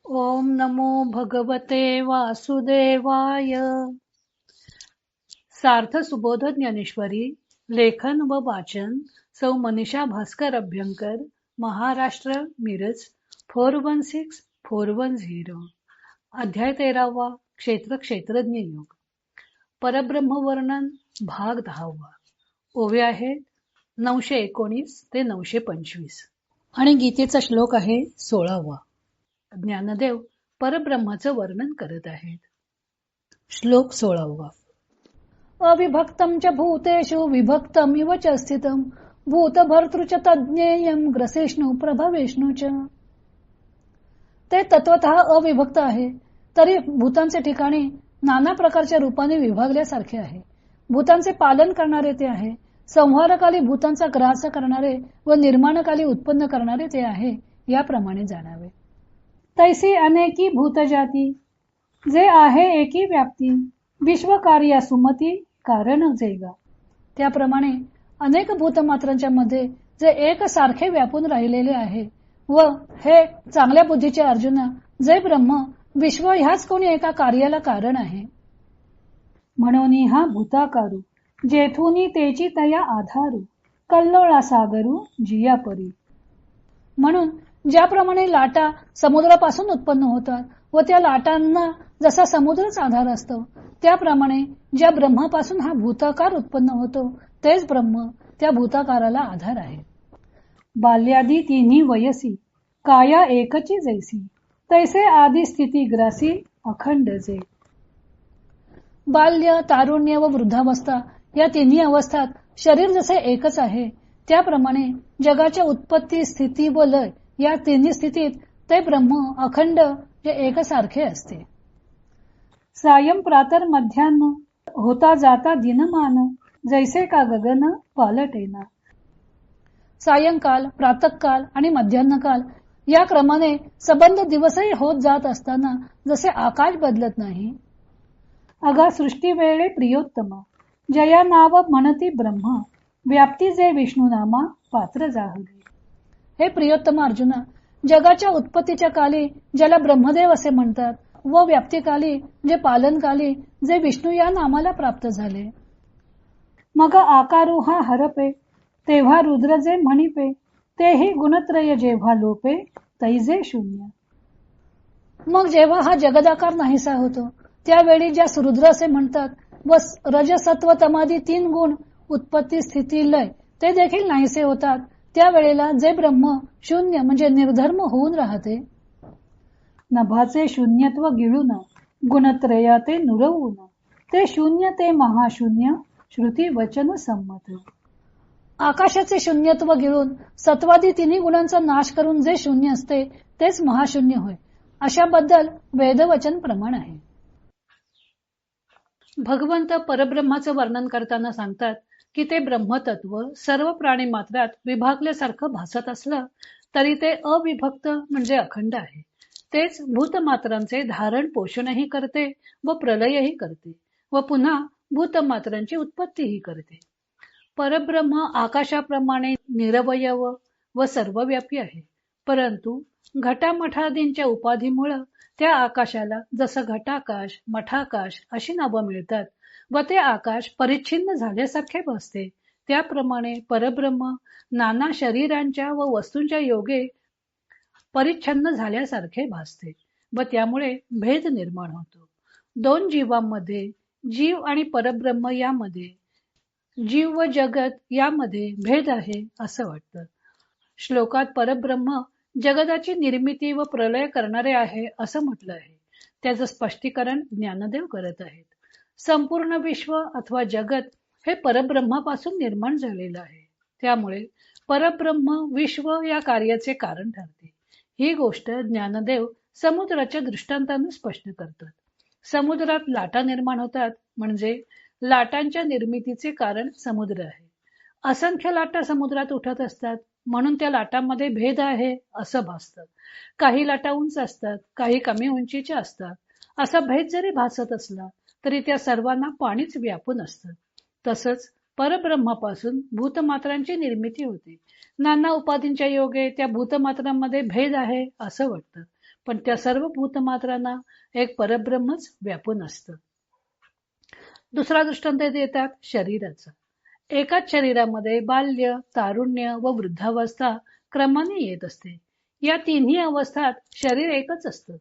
ओम नमो भगवते वासुदेवाय. सार्थ सुबोध ज्ञानेश्वरी. लेखन व वाचन सौ मनीषा भास्कर अभ्यंकर, महाराष्ट्र, मिरज 416410. अध्याय 13वा. क्षेत्र क्षेत्रज्ञ योग. परब्रह्म वर्णन भाग 10वा. ओवे आहेत 919 ते 925 आणि गीतेचा श्लोक आहे 16वा. ज्ञानदेव परब्रह्माचं वर्णन करत आहेत. श्लोक 16वा. अविभक्तम च भूतेषु विभक्तम इव च स्थितम भूतभर्तृ च तज्ज्ञेयम ग्रसेष्णु प्रभवेष्णु च. ते तत्वतः अविभक्त आहे, तरी भूतांचे ठिकाणी नाना प्रकारच्या रूपाने विभागल्यासारखे आहे. भूतांचे पालन करणारे ते आहे, संहारकाली भूतांचा ग्रास करणारे व निर्माणकाली उत्पन्न करणारे ते आहे, याप्रमाणे जाणावे. तैसी अनेकी भूतजाती, जे आहे एकी व्याप्ती, विश्वकार्या सुमती कारण जेगा. त्याप्रमाणे अनेक भूतमात्रांच्या मध्ये जे एक सारखे व्यापून राहिलेले आहे व हे चांगल्या बुद्धीचे अर्जुना, जे ब्रह्म विश्व ह्याच कोणी एका कार्याला कारण आहे. म्हणून हा भूताकारू जेथुनी तेची तया आधारू कल्लोळा सागरू जियापरी. म्हणून ज्याप्रमाणे लाटा समुद्रापासून उत्पन्न होतात व त्या लाटांना जसा समुद्रच आधार असतो, त्याप्रमाणे ज्या ब्रह्मापासून हा भूताकार उत्पन्न होतो तेच ब्रह्म त्या भूताकाराला आधार आहे. बाल्यादी तिन्ही वयसी काया एकची जैसी तैसे आदी स्थिती ग्रासी अखंड जे. बाल्य, तारुण्य व वृद्धावस्था या तिन्ही अवस्थात शरीर जसे एकच आहे, त्याप्रमाणे जगाच्या उत्पत्ती, स्थिती व लय या तिन्ही स्थितीत ते ब्रह्म अखंड जे एकसारखे असते. सायं प्रातर मध्यान्ह होता जाता दिनमान जैसे का गगन पालटेना. सायंकाल, प्रातःकाल आणि मध्यान्हकाल या क्रमाने सबंध दिवसही होत जात असताना जसे आकाश बदलत नाही. अगा सृष्टी वेळे प्रियोत्तमा जया नाव म्हणती ब्रह्म व्याप्ती जे विष्णू नामा पात्र जाहले. हे प्रियोत्तम अर्जुना, जगाच्या उत्पत्तीच्या काली ज्याला ब्रह्मदेव असे म्हणतात व व्याप्तीकाली जे पालनकाली जे विष्णू या नामाला प्राप्त झाले. मग आकारू हा हरपे तेव्हा रुद्र जे म्हणिपे तेही गुणत्रय जेव्हा लोपे तैजे शून्य. मग जेव्हा हा जगदाकार नाहीसा होतो त्यावेळी ज्या रुद्र असे म्हणतात व रजसत्व तमादी 3 गुण उत्पत्ती, स्थिती, लय ते देखील नाहीसे होतात, त्यावेळेला जे ब्रह्म शून्य म्हणजे निर्धर्म होऊन राहते. नभाचे शून्यत्व गिळून गुणत्रया ते नुरवून ते शून्य ते महाशून्य श्रुती वचन संमत. आकाशाचे शून्यत्व गिळून सत्वादी तिन्ही गुणांचा नाश करून जे शून्य असते तेच महाशून्य होय, अशाबद्दल वेदवचन प्रमाण आहे. भगवंत परब्रह्माचं वर्णन करताना सांगतात की ते ब्रह्मतत्व सर्व प्राणी मात्रात विभागल्यासारखं भासत असलं तरी ते अविभक्त म्हणजे अखंड आहे. तेच भूतमात्रांचे धारण पोषणही करते व प्रलयही करते व पुन्हा भूतमात्रांची उत्पत्तीही करते. परब्रह्म आकाशाप्रमाणे निरवयव व सर्वव्यापी आहे, परंतु घटामठादींच्या उपाधीमुळे त्या आकाशाला जसं घटाकाश, मठाकाश अशी नावं मिळतात व ते आकाश परिच्छिन्न झाल्यासारखे भासते. त्याप्रमाणे परब्रह्म नाना शरीरांच्या व वस्तूंच्या योगे परिच्छन्न झाल्यासारखे भासते व त्यामुळे भेद निर्माण होतो. 2 जीवांमध्ये जीव आणि परब्रह्म यामध्ये, जीव व जगत यामध्ये भेद आहे असं वाटतं. श्लोकात परब्रह्म जगताची निर्मिती व प्रलय करणारे आहे असं म्हटलं आहे. त्याचं स्पष्टीकरण ज्ञानदेव करत आहेत. संपूर्ण विश्व अथवा जगत हे परब्रह्मापासून निर्माण झालेलं आहे, त्यामुळे परब्रह्म विश्व या कार्याचे कारण ठरते. ही गोष्ट ज्ञानदेव समुद्राच्या दृष्टांताने स्पष्ट करतात. समुद्रात लाटा निर्माण होतात म्हणजे लाटांच्या निर्मितीचे कारण समुद्र आहे. असंख्य लाटा समुद्रात उठत असतात म्हणून त्या लाटांमध्ये भेद आहे असं भासतं. काही लाटा उंच असतात, काही कमी उंचीच्या असतात. असा भेद जरी भासत असला तरी त्या सर्वांना पाणीच व्यापून असतं. तसंच परब्रह्मापासून भूतमात्रांची निर्मिती होते. नाना उपाधींच्या योगे त्या भूतमात्रांमध्ये भेद आहे असं वाटतं, पण त्या सर्व भूतमात्रांना एक परब्रह्मच व्यापून असतं. दुसरा दृष्टांत देतात शरीराचा. एकाच शरीरामध्ये बाल्य, तारुण्य व वृद्धावस्था क्रमाने येत असते. या तिन्ही अवस्थात शरीर एकच असतं.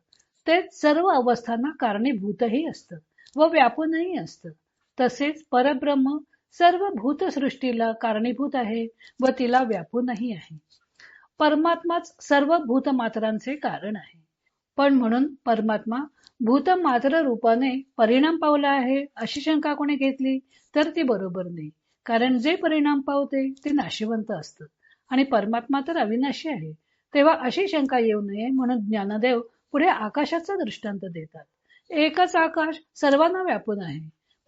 तेच सर्व अवस्थांना कारणीभूतही असतं व व्यापूनही असतं. तसेच परब्रह्म सर्व भूतसृष्टीला कारणीभूत आहे व तिला व्यापूनही आहे. परमात्माच सर्व भूतमात्रांचे कारण आहे. पण म्हणून परमात्मा भूतमात्र रूपाने परिणाम पावला आहे अशी शंका कोणी घेतली तर ती बरोबर नाही. कारण जे परिणाम पावते ते नाशिवंत असतं आणि परमात्मा तर अविनाशी आहे. तेव्हा अशी शंका येऊ नये म्हणून ज्ञानदेव पुढे आकाशाचा दृष्टांत देतात. एकच आकाश सर्वांना व्यापून आहे,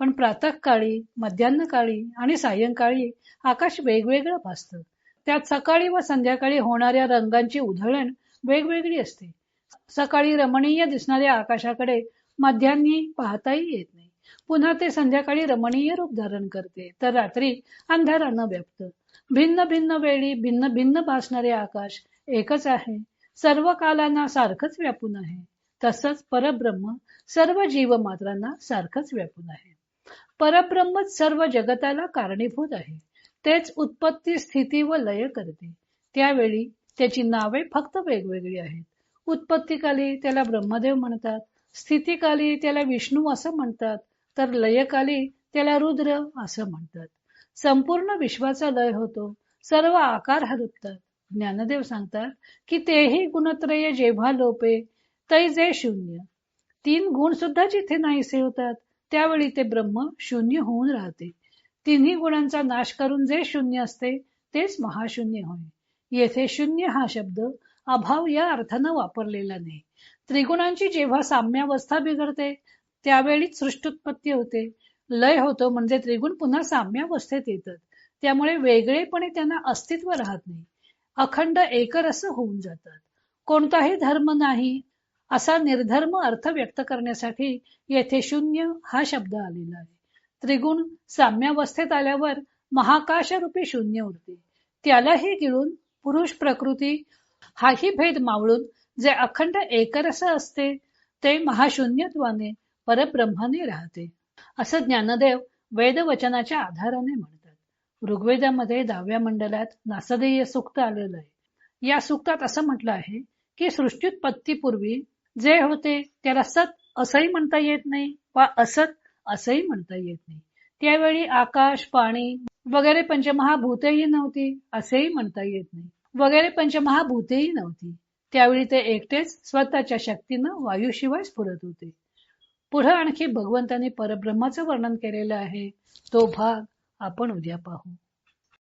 पण प्रातःकाळी, मध्यान्हकाळी आणि सायंकाळी आकाश वेगवेगळं भासतं. त्यात सकाळी व संध्याकाळी होणाऱ्या रंगांची उधळण वेगवेगळी असते. सकाळी रमणीय दिसणाऱ्या आकाशाकडे मध्यान्ही पाहताही येत नाही. पुन्हा ते संध्याकाळी रमणीय रूप धारण करते, तर रात्री अंधारानं व्यापतं. भिन्न भिन्न वेळी भिन्न भिन्न भासणारे आकाश एकच आहे, सर्व कालांना सारखंच व्यापून आहे. तसंच परब्रह्म सर्व जीवमात्रांना सारखंच व्यापून आहे. परब्रह्मच सर्व जगताला कारणीभूत आहे. तेच उत्पत्ती, स्थिती व लय करते. त्यावेळी त्याची नावे फक्त वेगवेगळी आहेत. उत्पत्तीकाली त्याला ब्रह्मदेव म्हणतात, स्थितीकाली त्याला विष्णू असं म्हणतात, तर लयकाली त्याला रुद्र असं म्हणतात. संपूर्ण विश्वाचा लय होतो, सर्व आकार हरपतात. ज्ञानदेव सांगतात की तेही गुणत्रय जेव्हा लोपे तै जे शून्य. 3 गुण सुद्धा जिथे नाहीसे होतात त्यावेळी ते ब्रह्म शून्य होऊन राहते. तिन्ही गुणांचा नाश करून जे शून्य असते तेच महाशून्य होय. येथे शून्य हा शब्द अभाव या अर्थानं वापरलेला नाही. त्रिगुणांची जेव्हा साम्यावस्था बिघडते त्यावेळीच सृष्टोत्पत्ती होते. लय होतो म्हणजे त्रिगुण पुन्हा साम्यावस्थेत येतात. त्यामुळे वेगळेपणे त्यांना अस्तित्व राहत नाही, अखंड एकरस होऊन जातात. कोणताही धर्म नाही असा निर्धर्म अर्थ व्यक्त करण्यासाठी येथे शून्य हा शब्द आलेला आहे. त्रिगुण साम्यावस्थेत आल्यावर महाकाश रूपी शून्य उरते. त्यालाही गिळून पुरुष प्रकृती हाही भेद मावळून जे अखंड एकरस असते ते महाशून्यत्वाने परब्रह्माने राहते, असं ज्ञानदेव वेदवचनाच्या आधाराने म्हणतात. ऋग्वेदामध्ये 10व्या मंडलात नासधेय सूक्त आलेलं आहे. या सूक्तात असं म्हटलं आहे की सृष्टीत्पत्तीपूर्वी जे होते त्याला सत असंही म्हणता येत नाही वा असत असंही म्हणता येत नाही. त्यावेळी आकाश, पाणी वगैरे पंचमहाभूतेही नव्हती असेही म्हणता येत नाही. वगैरे पंचमहाभूतेही नव्हती. त्यावेळी ते एकटेच स्वतःच्या शक्तीनं वायूशिवाय स्फुरत होते. पुढे आणखी भगवंतांनी परब्रह्माचं वर्णन केलेलं आहे. तो भाग आपण उद्या पाहू.